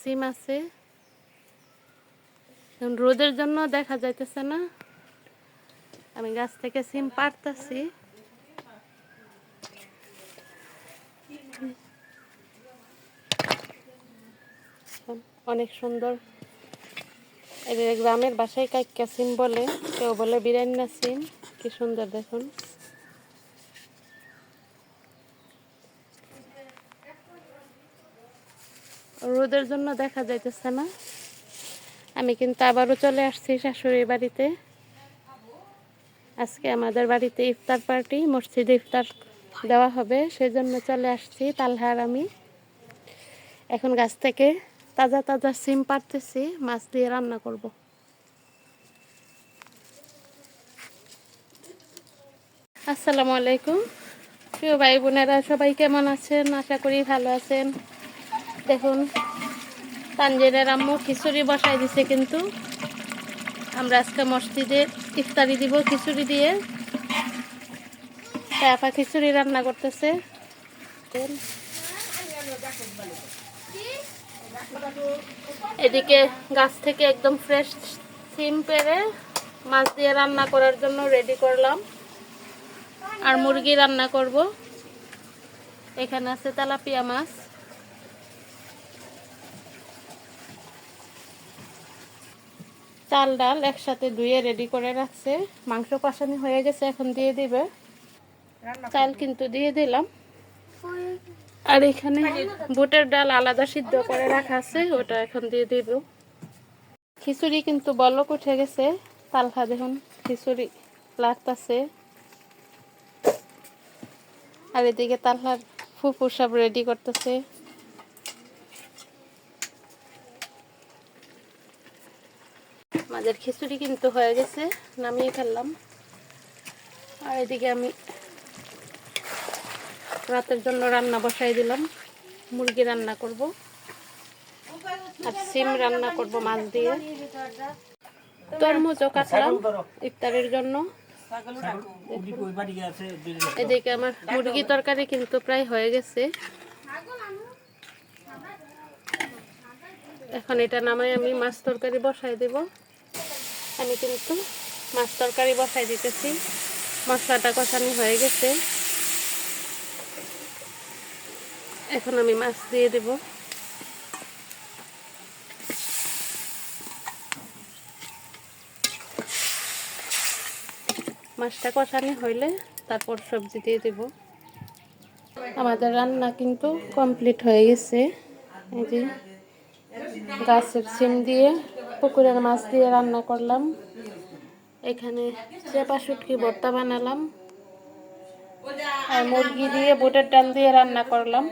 সিম আছে, রোদের জন্য দেখা যাইতেছে না। আমি গাছ থেকে সিম পাড়তেছি। অনেক সুন্দর, গ্রামের বাসায় কাইক্কা সিম বলে, কেউ বলে বিরান্না সিম। কি সুন্দর দেখুন। রোদের জন্য দেখা যাইতেছে না। আমি কিন্তু আবারও চলে আসছি শাশুড়ির বাড়িতে। আজকে আমাদের বাড়িতে ইফতার পার্টি, মসজিদে ইফতার দেওয়া হবে, সেজন্য চলে আসছি তালহার আমি। এখন গাছ থেকে তাজা তাজা সিম পাড়তেছি, মাছ দিয়ে রান্না করব। আসসালামু আলাইকুম প্রিয় ভাই বোনেরা, সবাই কেমন আছেন? আশা করি ভালো আছেন। দেখুন, তানজিনের আম্মু খিচুড়ি বসাই দিছে, কিন্তু আমরা আজকে মসজিদে ইফতারি দিব খিচুড়ি দিয়ে। আপা খিচুড়ি রান্না করতেছে। এদিকে গাছ থেকে একদম ফ্রেশ সিম পেড়ে মাছ দিয়ে রান্না করার জন্য রেডি করলাম। আর মুরগি রান্না করব। এখানে আছে তেলাপিয়া মাছ। চাল ডাল একসাথে ধুয়ে রেডি করে রাখছে। মাংস কষানি হয়ে গেছে, এখন দিয়ে দিবে। চাল কিন্তু দিয়ে দিলাম। আর এখানে বুটের ডাল আলাদা সিদ্ধ করে রাখা আছে, ওটা এখন দিয়ে দিব। খিচুড়ি কিন্তু বলক উঠে গেছে। তালহা দেখুন খিচুড়ি লাগতেছে। আর এদিকে তালহার ফুফু সব রেডি করতেছে। আমাদের খিচুড়ি কিন্তু হয়ে গেছে, নামিয়ে ফেললাম। আর এদিকে আমি রাতের জন্য রান্না বসাই দিলাম। মুরগি রান্না করব আর সিম রান্না করব মাছ দিয়ে। তরমুজও কাটলাম ইফতারের জন্য। এদিকে আমার মুরগি তরকারি কিন্তু প্রায় হয়ে গেছে। এখন এটা নামাই আমি মাছ তরকারি বসাই দেব। আমি কিন্তু মাছ তরকারি বসাই দিতেছি। মশলাটা কষানো হয়ে গেছে, এখন আমি মাছ দিয়ে দেব। মাছটা কষানো হইলে তারপর সবজি দিয়ে দেব। আমাদের রান্না কিন্তু কমপ্লিট হয়ে গেছে। এই যে গাছের সিম দিয়ে পুকুরের মাছ দিয়ে রান্না করলাম। এখানে চেপা শুটকি ভর্তা বানালাম আর মুরগি দিয়ে বুটের ডাল দিয়ে রান্না করলাম।